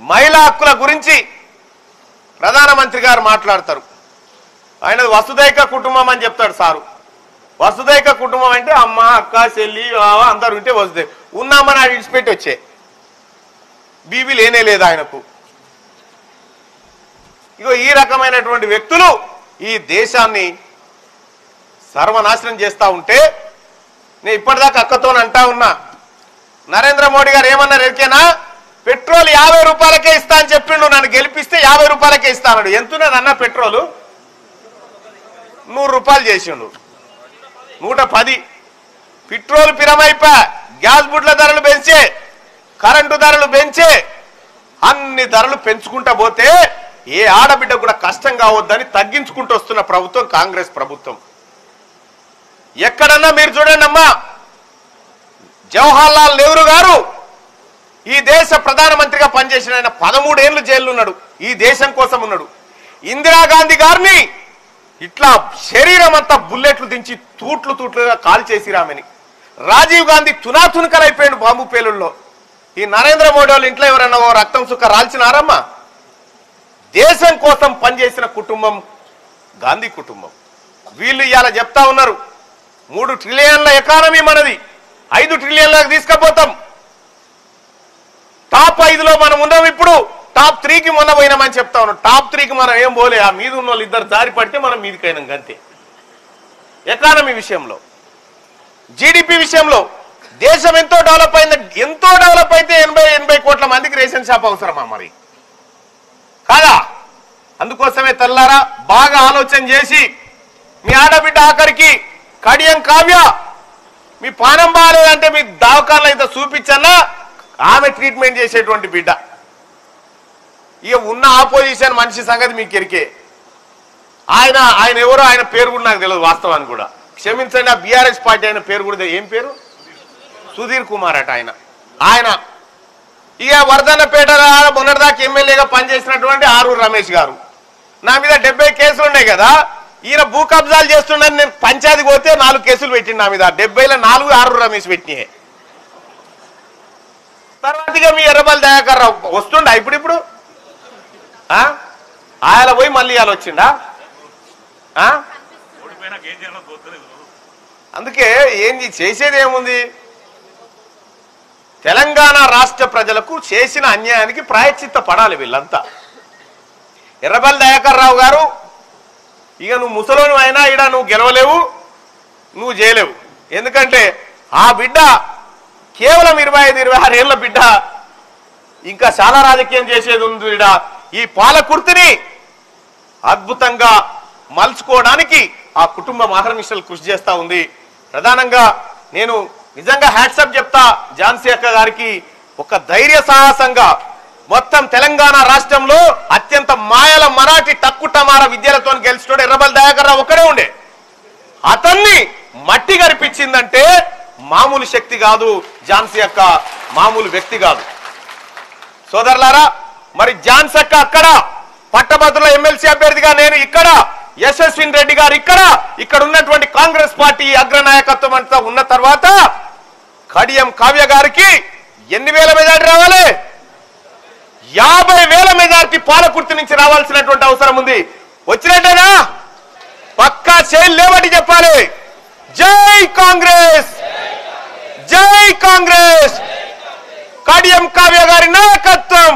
మహిళా హక్కుల గురించి ప్రధానమంత్రి గారు మాట్లాడతారు. ఆయన వసుదైక కుటుంబం అని చెప్తాడు సారు. వసుదైక కుటుంబం అంటే అమ్మ, అక్క, చెల్లి, అందరు ఉంటే వసుదైక. ఉన్నామని ఆయన విడిచిపెట్టి వచ్చే బీబీ లేనే లేదు ఆయనకు. ఇగో ఈ రకమైనటువంటి వ్యక్తులు ఈ దేశాన్ని సర్వనాశనం చేస్తూ ఉంటే నేను ఇప్పటిదాకా అక్కతో అంటా ఉన్నా, నరేంద్ర మోడీ గారు ఏమన్నారు ఎరికేనా? పెట్రోల్ 50 రూపాయలకే ఇస్తా అని చెప్పిండు. నన్ను గెలిపిస్తే 50 రూపాయలకే ఇస్తా అన్నాడు. ఎంతున్నది అన్న పెట్రోలు? 100 రూపాయలు చేసిండు. 110. పెట్రోల్ పిరమైపా, గ్యాస్ బుడ్ల ధరలు పెంచే, కరెంటు ధరలు పెంచే, అన్ని ధరలు పెంచుకుంటా పోతే ఏ ఆడబిడ్డ కూడా కష్టం కావద్దని తగ్గించుకుంటూ వస్తున్న ప్రభుత్వం కాంగ్రెస్ ప్రభుత్వం. ఎక్కడన్నా మీరు చూడండి అమ్మా, జవహర్లాల్ నెహ్రూ గారు ఈ దేశ ప్రధానమంత్రిగా పనిచేసిన ఆయన 13 ఏళ్ళు జైల్లో ఉన్నాడు. ఈ దేశం కోసం ఉన్నాడు. ఇందిరాగాంధీ గారిని ఇట్లా శరీరం అంతా బుల్లెట్లు దించి తూట్లుగా కాల్ చేసి రామని. రాజీవ్ గాంధీ తునాతునకలైపోయాడు బాంబు పేలుల్లో. ఈ నరేంద్ర మోడీ వాళ్ళ ఇంట్లో ఎవరన్నా రక్తం సుక్క రాల్చినారమ్మా? దేశం కోసం పనిచేసిన కుటుంబం గాంధీ కుటుంబం. వీళ్ళు ఇవాళ చెప్తా ఉన్నారు 3 ట్రిలియన్ల ఎకానమీ మనది, 5 ట్రిలియన్లకు తీసుకుపోతాం. టాప్ 5లో మనం ఉన్నాం. ఇప్పుడు టాప్ 3కి మొన్న పోయినామని చెప్తా ఉన్నాం. టాప్ 3కి మనం ఏం పోలే. ఆ మీద ఉన్న వాళ్ళు ఇద్దరు దారి పడితే మనం మీదికైనాం అంతే. ఎకానమీ విషయంలో, జీడిపి విషయంలో దేశం ఎంతో డెవలప్ అయింది. ఎంతో డెవలప్ అయితే 80 కోట్ల మందికి రేషన్ షాప్ అవసరమా మరి? కాదా? అందుకోసమే తెల్లారా బాగా ఆలోచన చేసి మీ ఆడబిడ్డ ఆఖరికి కడియం కావ్య మీ పానం బాగాలేదంటే మీ దవాఖానలో అయితే చూపించన్నా ఆమె ట్రీట్మెంట్ చేసేటువంటి బిడ్డ. ఇక ఉన్న ఆపోజిషన్ మనిషి సంగతి మీకు ఎరికే. ఆయన ఎవరో, ఆయన పేరు కూడా నాకు తెలియదు వాస్తవానికి కూడా. క్షమించండి, ఆ బీఆర్ఎస్ పార్టీ ఆయన పేరు కూడా ఏం పేరు? సుధీర్ కుమార్ అట ఆయన. ఇక వర్ధన్నపేట మొన్నటిదాకా ఎమ్మెల్యేగా పనిచేసినటువంటి ఆరూరు రమేష్ గారు. నా మీద 70 కేసులు ఉన్నాయి కదా. ఈయన భూ కబ్జాలు చేస్తుండని నేను పంచాయతీ పోతే 4 కేసులు పెట్టిండు నా మీద. 70లో 4 ఆరూరు రమేష్ పెట్టినాయి. తర్వాతగా మీ ఎర్రబల్లి దయాకర్ రావు వస్తుండా ఇప్పుడు ఆయన పోయి మళ్ళీ ఇవాళ వచ్చిండా? అందుకే ఏంది చేసేది ఏముంది? తెలంగాణ రాష్ట్ర ప్రజలకు చేసిన అన్యాయానికి ప్రాయశ్చిత్త పడాలి వీళ్ళంతా. ఎర్రబల్లి దయాకర్ రావు గారు, ఇక నువ్వు ముసలోని అయినా ఇడ నువ్వు గెలవలేవు, నువ్వు చేయలేవు. ఎందుకంటే ఆ బిడ్డ కేవలం 25-26 ఏళ్ల బిడ్డ. ఇంకా చాలా రాజకీయం చేసేది ఉంది. ఇడ ఈ పాలకుర్తిని అద్భుతంగా మలుచుకోవడానికి ఆ కుటుంబం అహర్నిశలు కృషి చేస్తూ ఉంది. ప్రధానంగా నేను నిజంగా హ్యాట్సప్ చెప్తా ఝాన్సీ అక్క గారికి. ఒక ధైర్య సాహసంగా మొత్తం తెలంగాణ రాష్ట్రంలో అత్యంత మాయల మరాఠీ టక్కు టమారా విద్యలతో గెలిచినోడు ఎర్రబల్లి దయాకర్ రావు ఒక్కడే ఉండే. అతన్ని మట్టి గరిపించిందంటే మామూలు శక్తి కాదు ఝాన్సీ అక్క, మామూలు వ్యక్తి కాదు. సోదరులారా, మరి ఝాన్సీ అక్క అక్కడ, పట్టభద్రుల ఎమ్మెల్సీ అభ్యర్థిగా నేను ఇక్కడ, యశస్విని రెడ్డి గారు ఇక్కడ ఉన్నటువంటి కాంగ్రెస్ పార్టీ అగ్రనాయకత్వం అంతా ఉన్న తర్వాత కడియం కావ్య గారికి ఎన్ని వేల మెజార్టీ రావాలి? 50,000 మెజార్టీ పాలకుర్తి నుంచి రావాల్సినటువంటి అవసరం ఉంది. వచ్చినట్టేనా? పక్కా చేయి లేవటి చెప్పాలి. జై కాంగ్రెస్, జై కాంగ్రెస్. కడియం కావ్య గారి నాయకత్వం,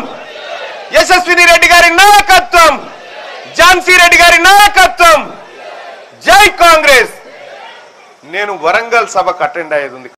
యశస్విని రెడ్డి గారి నాయకత్వం, ఝాన్సీ రెడ్డి గారి నాయకత్వం. జై కాంగ్రెస్. నేను వరంగల్ సభకు అటెండ్ అయ్యేది ఉంది.